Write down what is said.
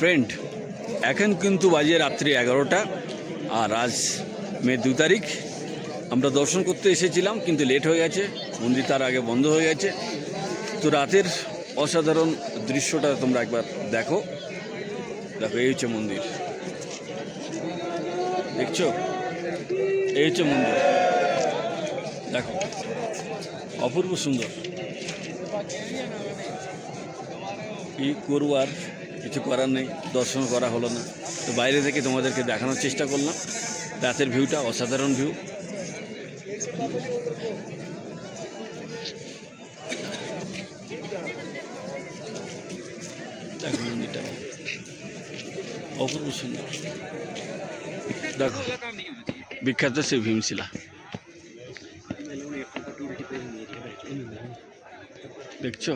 Friend, এখন কিন্তু বাজে রাত্রি 11টা, আর আজ মে 2 তারিখ। আমরা দর্শন করতে এসেছিলাম কিন্তু লেট হয়ে গেছে, মন্দির তার আগে বন্ধ হয়ে গেছে। তো রাতের অসাধারণ দৃশ্যটা তোমরা একবার দেখো। দেখো, এই হচ্ছে মন্দির, দেখছো? এই হচ্ছে মন্দির, দেখো, অপূর্ব সুন্দর। কি করবো, আর কিছু করার নেই, দর্শন করা হলো না। তো বাইরে থেকে তোমাদেরকে দেখানোর চেষ্টা করলাম রাতের ভিউটা, অসাধারণ ভিউ। দেখো মন্দিরটা অপূর্ব সুন্দর। দেখো, বিখ্যাত সেই ভীমশিলা, দেখছো?